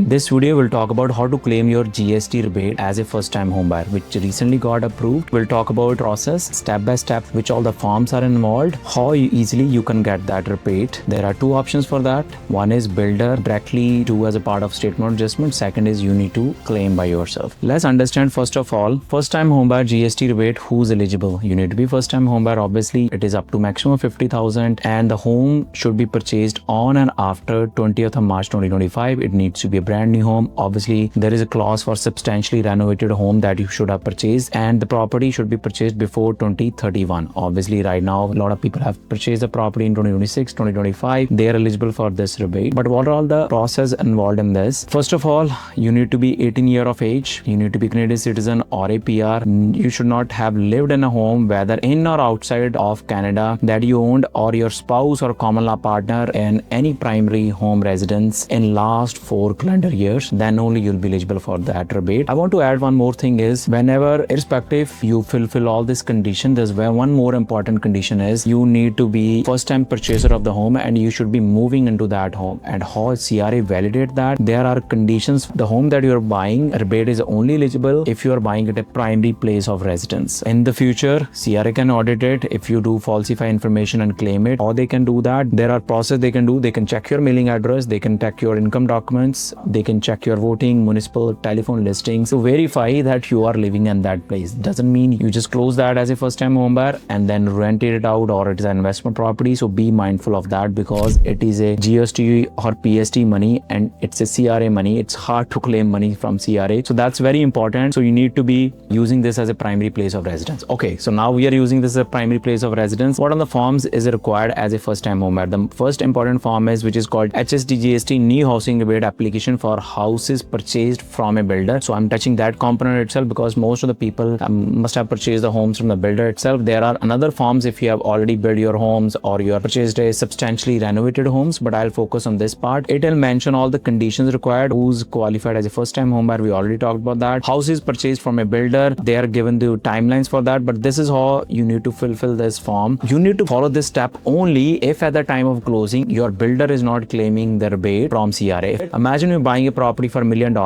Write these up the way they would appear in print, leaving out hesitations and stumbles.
This video will talk about how to claim your GST rebate as a first-time homebuyer, which recently got approved. We'll talk about process, step by step, which all the forms are involved, how easily you can get that rebate. There are two options for that. One is builder directly do as a part of statement adjustment. Second is you need to claim by yourself. Let's understand first of all, first-time homebuyer GST rebate, who's eligible. You need to be first-time homebuyer. Obviously, it is up to maximum 50,000 and the home should be purchased on and after 20th of March 2025. It needs to be a brand new home. Obviously, there is a clause for substantially renovated home that you should have purchased, and the property should be purchased before 2031. Obviously, right now, a lot of people have purchased the property in 2026, 2025. They are eligible for this rebate. But what are all the process involved in this? First of all, you need to be 18 years of age. You need to be Canadian citizen or a PR. You should not have lived in a home, whether in or outside of Canada, that you owned, or your spouse or common law partner in any primary home residence in last 4 calendar years. Then only you'll be eligible for that rebate. I want to add one more thing is, whenever irrespective you fulfill all this condition, there's one more important condition is you need to be first time purchaser of the home and you should be moving into that home. And how CRA validate that? There are conditions. The home that you're buying, rebate is only eligible if you are buying at a primary place of residence. In the future, CRA can audit it if you do falsify information and claim it, or they can do that. There are processes they can do. They can check your mailing address, they can check your income documents, they can check your voting, municipal, telephone listings to verify that you are living in that place. Doesn't mean you just close that as a first time home buyer and then rent it out, or it is an investment property. So be mindful of that, because it is a GST or PST money and it's a CRA money. It's hard to claim money from CRA. So that's very important. So you need to be using this as a primary place of residence. Okay, so now we are using this as a primary place of residence. What are the forms is required as a first time home buyer? The first important form is which is called HST GST New Housing Rebate Application for houses purchased from a builder. So I'm touching that component itself because most of the people must have purchased the homes from the builder itself. There are another forms if you have already built your homes or you have purchased a substantially renovated homes, but I'll focus on this part. It will mention all the conditions required, who's qualified as a first time home buyer. We already talked about that. Houses purchased from a builder, they are given the timelines for that, but this is how you need to fulfill this form. You need to follow this step only if at the time of closing your builder is not claiming the rebate from CRA. Imagine you're buying a property for $1 million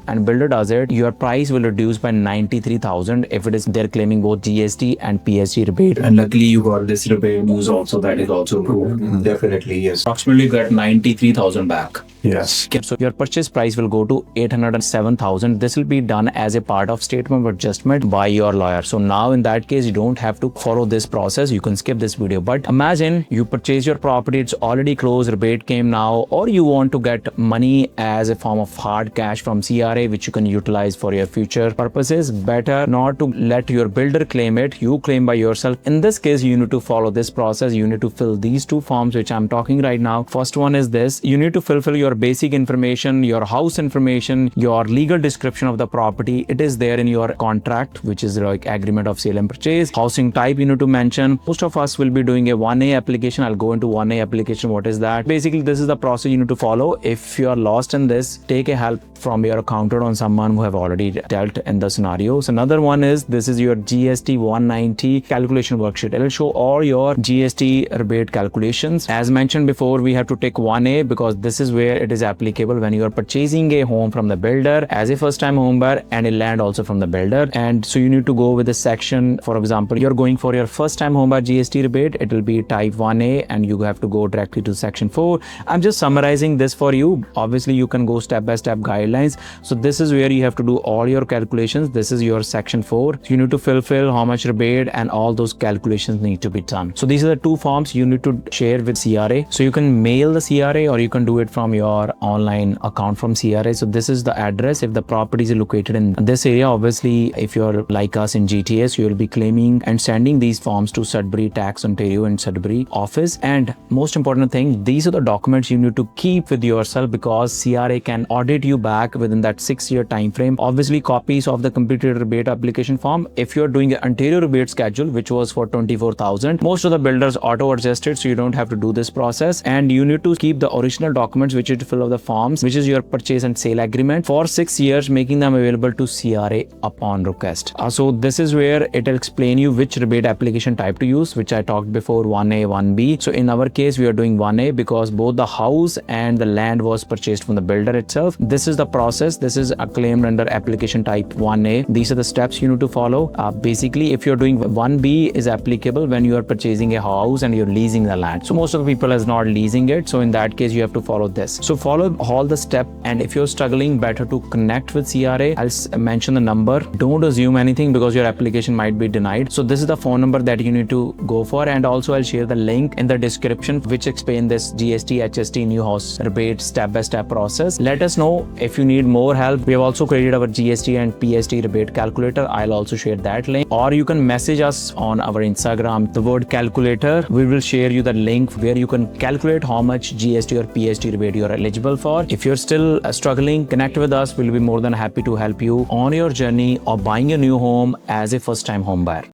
and builder does it, your price will reduce by 93,000 if it is they're claiming both GST and PST rebate. And luckily you got this rebate news also, that is also approved. Definitely, yes. Approximately got 93,000 back. Yes. So your purchase price will go to 807,000. This will be done as a part of statement of adjustment by your lawyer. So now in that case, you don't have to follow this process. You can skip this video. But imagine you purchase your property, it's already closed, rebate came now, or you want to get money as a form of hard cash from CRA, which you can utilize for your future purposes. Better not to let your builder claim it. You claim by yourself. In this case, you need to follow this process. You need to fill these two forms, which I'm talking right now. First one is this. You need to fulfill your basic information, your house information, your legal description of the property. It is there in your contract, which is like agreement of sale and purchase. Housing type you need to mention. Most of us will be doing a 1A application. I'll go into 1A application. What is that? Basically, this is the process you need to follow. If you are lost in this, take a help from your accountant or someone who have already dealt in the scenarios. Another one is this is your GST 190 calculation worksheet. It will show all your GST rebate calculations. As mentioned before, we have to take 1A because this is where it is applicable when you are purchasing a home from the builder as a first time home buyer and a land also from the builder. And so you need to go with the section. For example, you're going for your first time home buyer GST rebate. It will be type 1A and you have to go directly to section 4. I'm just summarizing this for you. Obviously, you can go step by step guidelines. So this is where you have to do all your calculations. This is your section 4. So you need to fulfill how much rebate and all those calculations need to be done. So these are the two forms you need to share with CRA. So you can mail the CRA or you can do it from your online account from CRA. So this is the address. If the property is located in this area, obviously, if you're like us in GTA, so you'll be claiming and sending these forms to Sudbury Tax Ontario and Sudbury office. And most important thing, these are the documents you need to keep with yourself because CRA can audit you back within that 6-year time frame. Obviously, copies of the completed rebate application form. If you're doing an Ontario rebate schedule, which was for 24,000, most of the builders auto adjusted, so you don't have to do this process. And you need to keep the original documents which you fill of the forms, which is your purchase and sale agreement for 6 years, making them available to CRA upon request. So this is where it will explain you which rebate application type to use, which I talked before, 1A, 1B. So in our case, we are doing 1A because both the house and the land was purchased from the builder itself. This is the the process. This is claimed under application type 1A. These are the steps you need to follow. Basically, if you're doing 1B is applicable when you are purchasing a house and you're leasing the land. So most of the people is not leasing it. So in that case, you have to follow this. So follow all the steps. And if you're struggling, better to connect with CRA. I'll mention the number. Don't assume anything because your application might be denied. So this is the phone number that you need to go for. And also I'll share the link in the description which explain this GST, HST, new house rebate step-by-step process. Let us know if you need more help. We have also created our GST and PST rebate calculator. I'll also share that link. Or you can message us on our Instagram, the word calculator. We will share you the link where you can calculate how much GST or PST rebate you're eligible for. If you're still struggling, connect with us. We'll be more than happy to help you on your journey of buying a new home as a first-time home buyer.